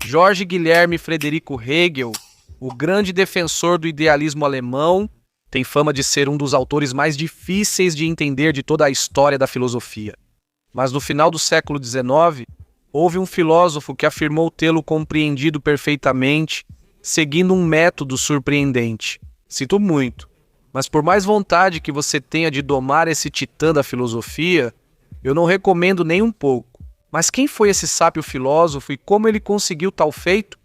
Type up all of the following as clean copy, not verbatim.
Jorge Guilherme Frederico Hegel, o grande defensor do idealismo alemão, tem fama de ser um dos autores mais difíceis de entender de toda a história da filosofia. Mas no final do século XIX, houve um filósofo que afirmou tê-lo compreendido perfeitamente, seguindo um método surpreendente. Sinto muito, mas por mais vontade que você tenha de domar esse titã da filosofia, eu não recomendo nem um pouco. Mas quem foi esse sábio filósofo e como ele conseguiu tal feito?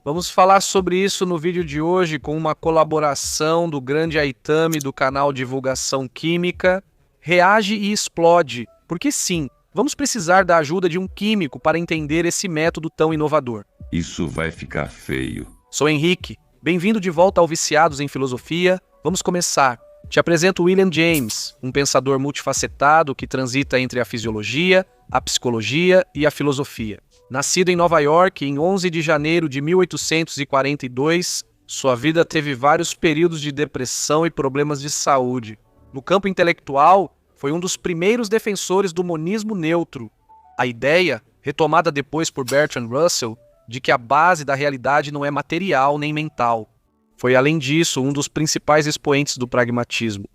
Vamos falar sobre isso no vídeo de hoje com uma colaboração do grande Aitami do canal Divulgação Química. Reage e explode, porque sim, vamos precisar da ajuda de um químico para entender esse método tão inovador. Isso vai ficar feio. Sou Henrique, bem-vindo de volta ao Viciados em Filosofia. Vamos começar. Te apresento William James, um pensador multifacetado que transita entre a fisiologia, a psicologia e a filosofia. Nascido em Nova York em 11 de janeiro de 1842, sua vida teve vários períodos de depressão e problemas de saúde. No campo intelectual, foi um dos primeiros defensores do monismo neutro, a ideia, retomada depois por Bertrand Russell, de que a base da realidade não é material nem mental. Foi, além disso, um dos principais expoentes do pragmatismo.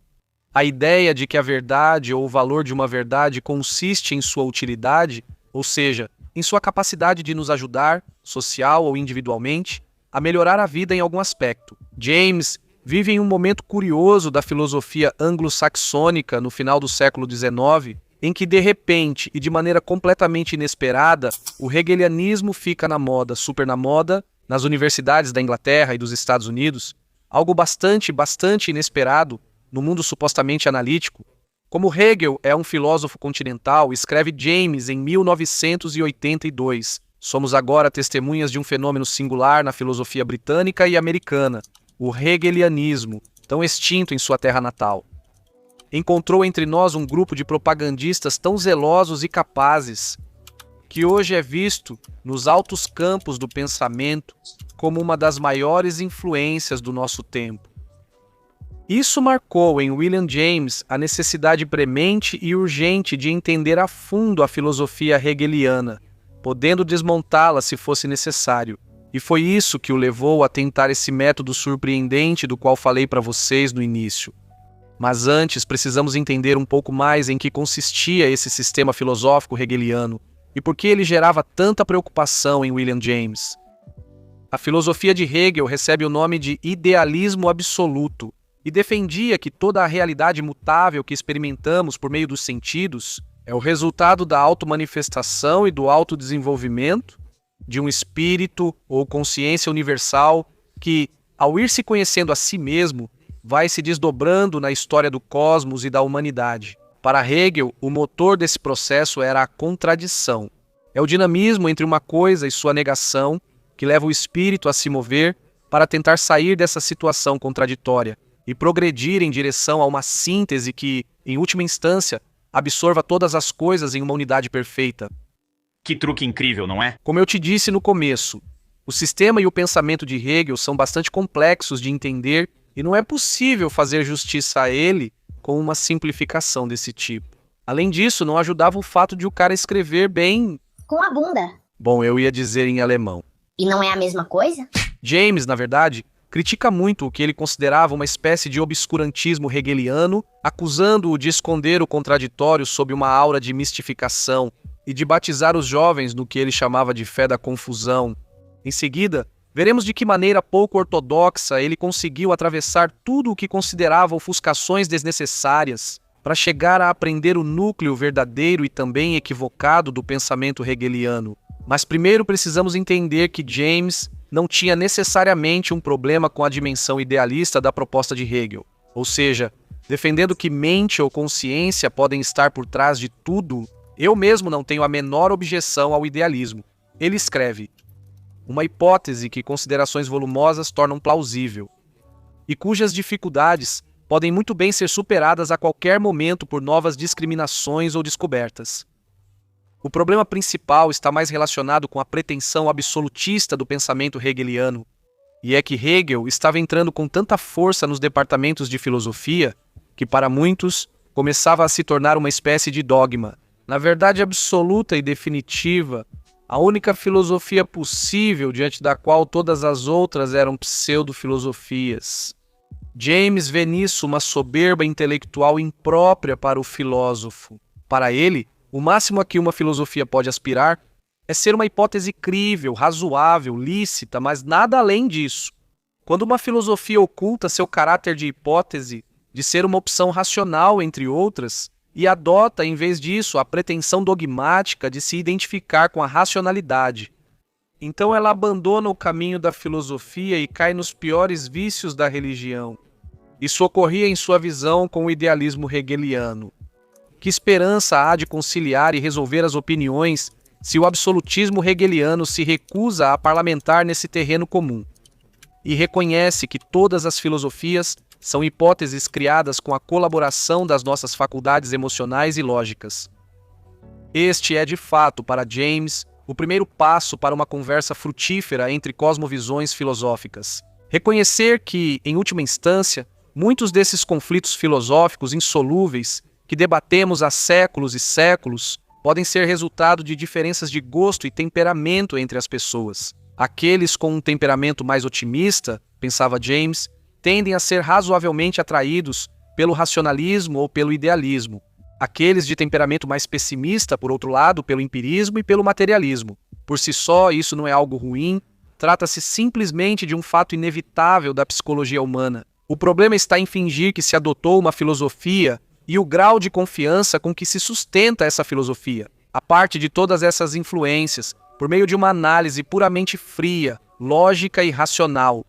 A ideia de que a verdade ou o valor de uma verdade consiste em sua utilidade, ou seja, em sua capacidade de nos ajudar, social ou individualmente, a melhorar a vida em algum aspecto. James vive em um momento curioso da filosofia anglo-saxônica no final do século XIX, em que, de repente e de maneira completamente inesperada, o hegelianismo fica na moda, super na moda, nas universidades da Inglaterra e dos Estados Unidos, algo bastante inesperado no mundo supostamente analítico. Como Hegel é um filósofo continental, escreve James em 1982. Somos agora testemunhas de um fenômeno singular na filosofia britânica e americana, o hegelianismo, tão extinto em sua terra natal. Encontrou entre nós um grupo de propagandistas tão zelosos e capazes, que hoje é visto nos altos campos do pensamento como uma das maiores influências do nosso tempo. Isso marcou em William James a necessidade premente e urgente de entender a fundo a filosofia hegeliana, podendo desmontá-la se fosse necessário. E foi isso que o levou a tentar esse método surpreendente do qual falei para vocês no início. Mas antes precisamos entender um pouco mais em que consistia esse sistema filosófico hegeliano e por que ele gerava tanta preocupação em William James. A filosofia de Hegel recebe o nome de idealismo absoluto e defendia que toda a realidade mutável que experimentamos por meio dos sentidos é o resultado da automanifestação e do autodesenvolvimento de um espírito ou consciência universal que, ao ir se conhecendo a si mesmo, vai se desdobrando na história do cosmos e da humanidade. Para Hegel, o motor desse processo era a contradição. É o dinamismo entre uma coisa e sua negação que leva o espírito a se mover para tentar sair dessa situação contraditória e progredir em direção a uma síntese que, em última instância, absorva todas as coisas em uma unidade perfeita. Que truque incrível, não é? Como eu te disse no começo, o sistema e o pensamento de Hegel são bastante complexos de entender e não é possível fazer justiça a ele com uma simplificação desse tipo. Além disso, não ajudava o fato de o cara escrever bem... com a bunda. Bom, eu ia dizer em alemão. E não é a mesma coisa? James, na verdade, critica muito o que ele considerava uma espécie de obscurantismo hegeliano, acusando-o de esconder o contraditório sob uma aura de mistificação e de batizar os jovens no que ele chamava de fé da confusão. Em seguida, veremos de que maneira pouco ortodoxa ele conseguiu atravessar tudo o que considerava ofuscações desnecessárias para chegar a aprender o núcleo verdadeiro e também equivocado do pensamento hegeliano. Mas primeiro precisamos entender que James não tinha necessariamente um problema com a dimensão idealista da proposta de Hegel. Ou seja, defendendo que mente ou consciência podem estar por trás de tudo, eu mesmo não tenho a menor objeção ao idealismo. Ele escreve: uma hipótese que considerações volumosas tornam plausível, e cujas dificuldades podem muito bem ser superadas a qualquer momento por novas discriminações ou descobertas. O problema principal está mais relacionado com a pretensão absolutista do pensamento hegeliano, e é que Hegel estava entrando com tanta força nos departamentos de filosofia que, para muitos, começava a se tornar uma espécie de dogma. Na verdade absoluta e definitiva, A única filosofia possível diante da qual todas as outras eram pseudo-filosofias. James vê nisso uma soberba intelectual imprópria para o filósofo. Para ele, o máximo a que uma filosofia pode aspirar é ser uma hipótese crível, razoável, lícita, mas nada além disso. Quando uma filosofia oculta seu caráter de hipótese, de ser uma opção racional entre outras, e adota, em vez disso, a pretensão dogmática de se identificar com a racionalidade, então ela abandona o caminho da filosofia e cai nos piores vícios da religião. Isso ocorria em sua visão com o idealismo hegeliano. Que esperança há de conciliar e resolver as opiniões se o absolutismo hegeliano se recusa a parlamentar nesse terreno comum e reconhece que todas as filosofias são hipóteses criadas com a colaboração das nossas faculdades emocionais e lógicas? Este é, de fato, para James, o primeiro passo para uma conversa frutífera entre cosmovisões filosóficas. Reconhecer que, em última instância, muitos desses conflitos filosóficos insolúveis que debatemos há séculos e séculos podem ser resultado de diferenças de gosto e temperamento entre as pessoas. Aqueles com um temperamento mais otimista, pensava James, tendem a ser razoavelmente atraídos pelo racionalismo ou pelo idealismo. Aqueles de temperamento mais pessimista, por outro lado, pelo empirismo e pelo materialismo. Por si só, isso não é algo ruim, trata-se simplesmente de um fato inevitável da psicologia humana. O problema está em fingir que se adotou uma filosofia e o grau de confiança com que se sustenta essa filosofia, a parte de todas essas influências, por meio de uma análise puramente fria, lógica e racional.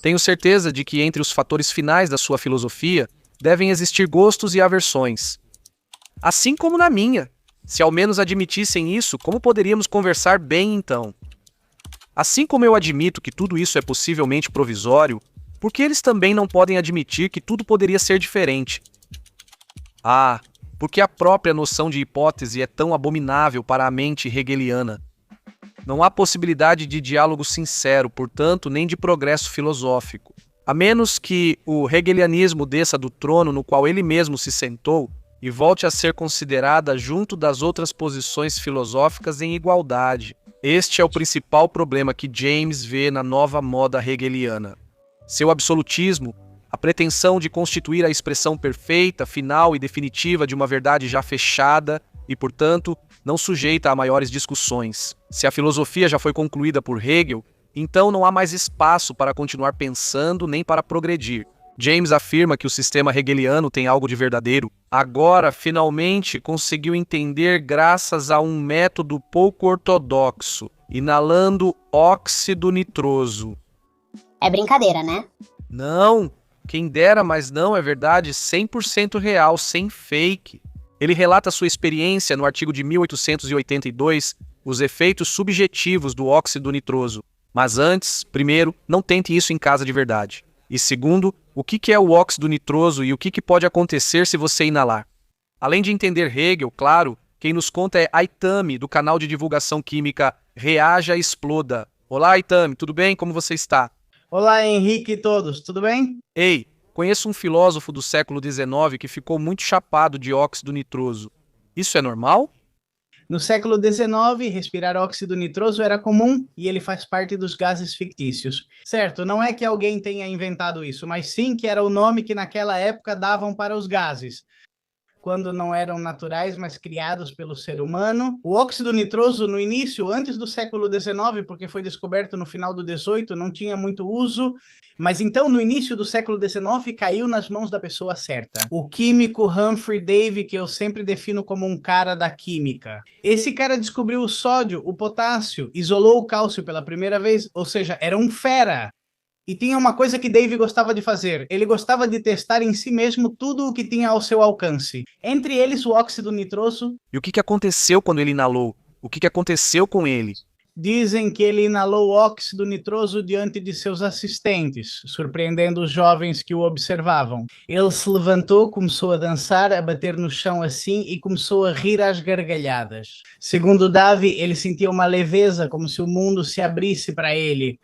Tenho certeza de que entre os fatores finais da sua filosofia devem existir gostos e aversões. Assim como na minha. Se ao menos admitissem isso, como poderíamos conversar bem então? Assim como eu admito que tudo isso é possivelmente provisório, por que eles também não podem admitir que tudo poderia ser diferente? Ah, porque a própria noção de hipótese é tão abominável para a mente hegeliana. Não há possibilidade de diálogo sincero, portanto, nem de progresso filosófico. A menos que o hegelianismo desça do trono no qual ele mesmo se sentou e volte a ser considerada junto das outras posições filosóficas em igualdade. Este é o principal problema que James vê na nova moda hegeliana. Seu absolutismo, a pretensão de constituir a expressão perfeita, final e definitiva de uma verdade já fechada e, portanto, não sujeita a maiores discussões. Se a filosofia já foi concluída por Hegel, então não há mais espaço para continuar pensando nem para progredir. James afirma que o sistema hegeliano tem algo de verdadeiro. Agora, finalmente, conseguiu entender graças a um método pouco ortodoxo, inalando óxido nitroso. É brincadeira, né? Não, quem dera, mas não, é verdade, 100% real, sem fake. Ele relata sua experiência no artigo de 1882, os efeitos subjetivos do óxido nitroso. Mas antes, primeiro, não tente isso em casa de verdade. E segundo, o que é o óxido nitroso e o que pode acontecer se você inalar? Além de entender Hegel, claro, quem nos conta é Aitami, do canal de divulgação química Reaja Exploda. Olá, Aitami, tudo bem? Como você está? Olá, Henrique e todos, tudo bem? Ei, conheço um filósofo do século XIX que ficou muito chapado de óxido nitroso. Isso é normal? No século XIX, respirar óxido nitroso era comum e ele faz parte dos gases fictícios. Certo, não é que alguém tenha inventado isso, mas sim que era o nome que naquela época davam para os gases, quando não eram naturais, mas criados pelo ser humano. O óxido nitroso, no início, antes do século XIX, porque foi descoberto no final do XVIII, não tinha muito uso, mas então, no início do século XIX, caiu nas mãos da pessoa certa. O químico Humphrey Davy, que eu sempre defino como um cara da química. Esse cara descobriu o sódio, o potássio, isolou o cálcio pela primeira vez, ou seja, era um fera. E tinha uma coisa que Davy gostava de fazer. Ele gostava de testar em si mesmo tudo o que tinha ao seu alcance. Entre eles, o óxido nitroso. E o que aconteceu quando ele inalou? O que aconteceu com ele? Dizem que ele inalou óxido nitroso diante de seus assistentes, surpreendendo os jovens que o observavam. Ele se levantou, começou a dançar, a bater no chão assim e começou a rir às gargalhadas. Segundo Davy, ele sentia uma leveza, como se o mundo se abrisse para ele.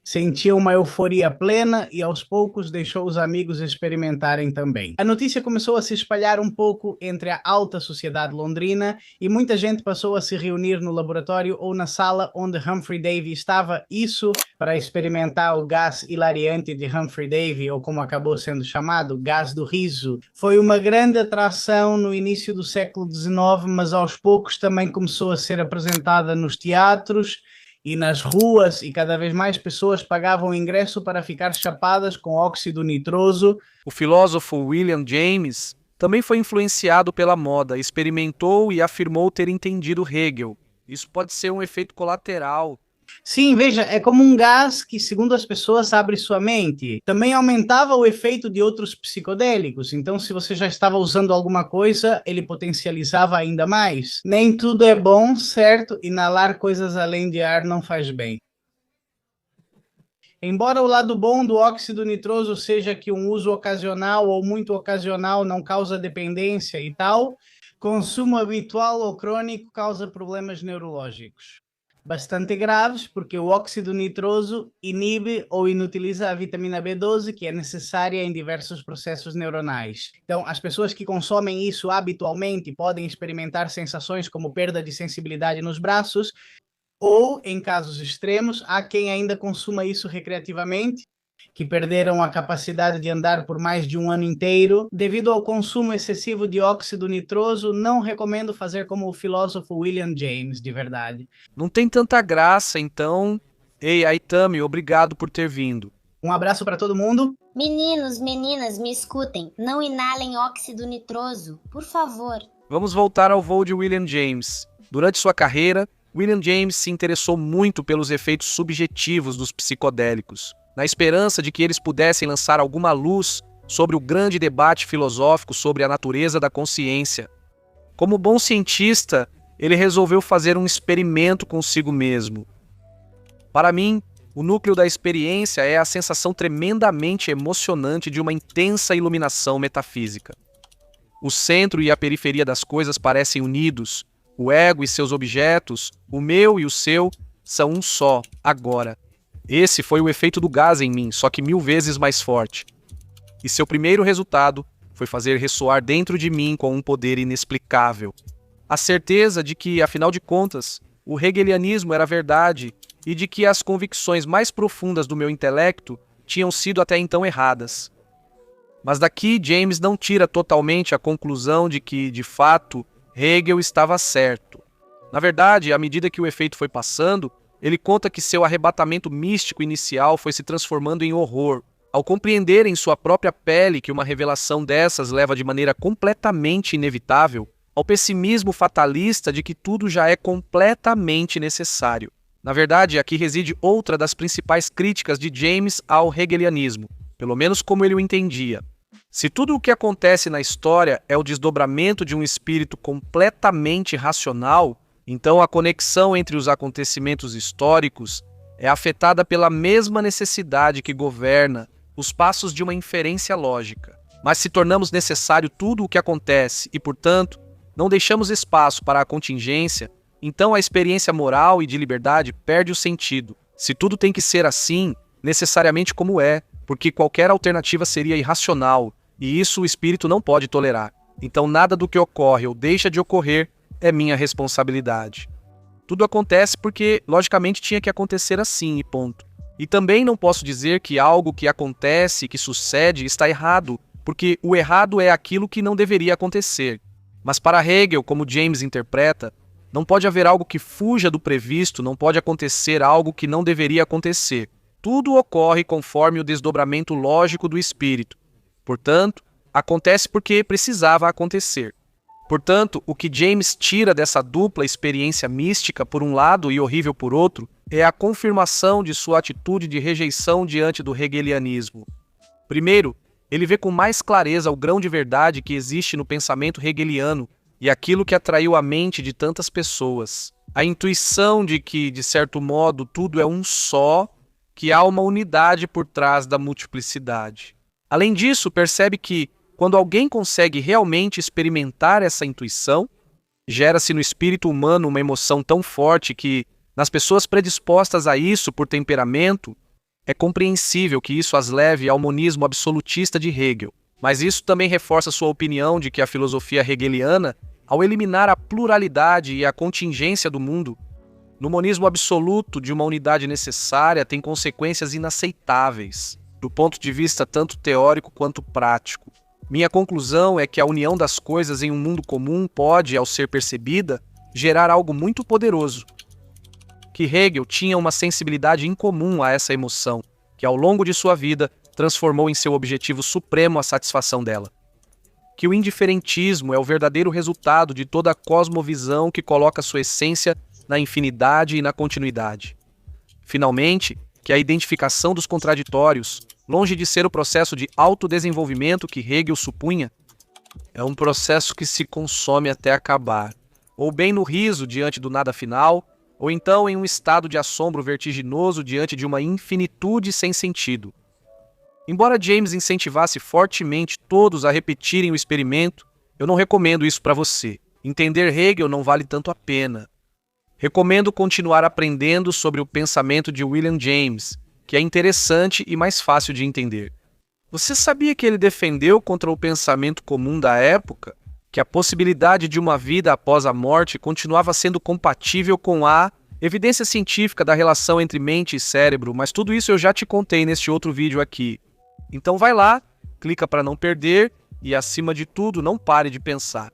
sentia uma euforia plena e aos poucos deixou os amigos experimentarem também. A notícia começou a se espalhar um pouco entre a alta sociedade londrina e muita gente passou a se reunir no laboratório ou na sala onde Humphrey Davy estava, isso para experimentar o gás hilariante de Humphrey Davy, ou como acabou sendo chamado, gás do riso. Foi uma grande atração no início do século XIX, mas aos poucos também começou a ser apresentada nos teatros e nas ruas, e cada vez mais pessoas pagavam ingresso para ficar chapadas com óxido nitroso. O filósofo William James também foi influenciado pela moda, experimentou e afirmou ter entendido Hegel. Isso pode ser um efeito colateral. Sim, veja, é como um gás que, segundo as pessoas, abre sua mente. Também aumentava o efeito de outros psicodélicos, então se você já estava usando alguma coisa, ele potencializava ainda mais. Nem tudo é bom, certo? Inalar coisas além de ar não faz bem. Embora o lado bom do óxido nitroso seja que um uso ocasional ou muito ocasional não causa dependência e tal, consumo habitual ou crônico causa problemas neurológicos bastante graves, porque o óxido nitroso inibe ou inutiliza a vitamina B12, que é necessária em diversos processos neuronais. Então, as pessoas que consomem isso habitualmente podem experimentar sensações como perda de sensibilidade nos braços, ou, em casos extremos, há quem ainda consuma isso recreativamente, que perderam a capacidade de andar por mais de um ano inteiro. Devido ao consumo excessivo de óxido nitroso, não recomendo fazer como o filósofo William James, de verdade. Não tem tanta graça, então... Ei, Aitami, obrigado por ter vindo. Um abraço para todo mundo. Meninos, meninas, me escutem. Não inalem óxido nitroso, por favor. Vamos voltar ao voo de William James. Durante sua carreira, William James se interessou muito pelos efeitos subjetivos dos psicodélicos, na esperança de que eles pudessem lançar alguma luz sobre o grande debate filosófico sobre a natureza da consciência. Como bom cientista, ele resolveu fazer um experimento consigo mesmo. Para mim, o núcleo da experiência é a sensação tremendamente emocionante de uma intensa iluminação metafísica. O centro e a periferia das coisas parecem unidos, o ego e seus objetos, o meu e o seu, são um só, agora. Esse foi o efeito do gás em mim, só que 1000 vezes mais forte. E seu primeiro resultado foi fazer ressoar dentro de mim com um poder inexplicável. A certeza de que, afinal de contas, o hegelianismo era verdade e de que as convicções mais profundas do meu intelecto tinham sido até então erradas. Mas daqui James não tira totalmente a conclusão de que, de fato, Hegel estava certo. Na verdade, à medida que o efeito foi passando, ele conta que seu arrebatamento místico inicial foi se transformando em horror, ao compreender em sua própria pele que uma revelação dessas leva de maneira completamente inevitável ao pessimismo fatalista de que tudo já é completamente necessário. Na verdade, aqui reside outra das principais críticas de James ao hegelianismo, pelo menos como ele o entendia. Se tudo o que acontece na história é o desdobramento de um espírito completamente racional, então a conexão entre os acontecimentos históricos é afetada pela mesma necessidade que governa os passos de uma inferência lógica. Mas se tornamos necessário tudo o que acontece e, portanto, não deixamos espaço para a contingência, então a experiência moral e de liberdade perde o sentido. Se tudo tem que ser assim, necessariamente como é, porque qualquer alternativa seria irracional, e isso o espírito não pode tolerar. Então nada do que ocorre ou deixa de ocorrer é minha responsabilidade. Tudo acontece porque, logicamente, tinha que acontecer assim e ponto. E também não posso dizer que algo que acontece, que sucede, está errado, porque o errado é aquilo que não deveria acontecer. Mas para Hegel, como James interpreta, não pode haver algo que fuja do previsto, não pode acontecer algo que não deveria acontecer. Tudo ocorre conforme o desdobramento lógico do espírito. Portanto, acontece porque precisava acontecer. Portanto, o que James tira dessa dupla experiência mística por um lado e horrível por outro é a confirmação de sua atitude de rejeição diante do hegelianismo. Primeiro, ele vê com mais clareza o grão de verdade que existe no pensamento hegeliano e aquilo que atraiu a mente de tantas pessoas. A intuição de que, de certo modo, tudo é um só, que há uma unidade por trás da multiplicidade. Além disso, percebe que, quando alguém consegue realmente experimentar essa intuição, gera-se no espírito humano uma emoção tão forte que, nas pessoas predispostas a isso por temperamento, É compreensível que isso as leve ao monismo absolutista de Hegel, mas isso também reforça sua opinião de que a filosofia hegeliana, ao eliminar a pluralidade e a contingência do mundo, no monismo absoluto de uma unidade necessária, tem consequências inaceitáveis, do ponto de vista tanto teórico quanto prático. Minha conclusão é que a união das coisas em um mundo comum pode, ao ser percebida, gerar algo muito poderoso. Que Hegel tinha uma sensibilidade incomum a essa emoção, que ao longo de sua vida transformou em seu objetivo supremo a satisfação dela. Que o indiferentismo é o verdadeiro resultado de toda a cosmovisão que coloca sua essência na infinidade e na continuidade. Finalmente, que a identificação dos contraditórios, longe de ser o processo de autodesenvolvimento que Hegel supunha, é um processo que se consome até acabar, ou bem no riso diante do nada final, ou então em um estado de assombro vertiginoso diante de uma infinitude sem sentido. Embora James incentivasse fortemente todos a repetirem o experimento, eu não recomendo isso para você. Entender Hegel não vale tanto a pena. Recomendo continuar aprendendo sobre o pensamento de William James, que é interessante e mais fácil de entender. Você sabia que ele defendeu contra o pensamento comum da época, que a possibilidade de uma vida após a morte continuava sendo compatível com a evidência científica da relação entre mente e cérebro, mas tudo isso eu já te contei neste outro vídeo aqui. Então vai lá, clica para não perder e, acima de tudo, não pare de pensar.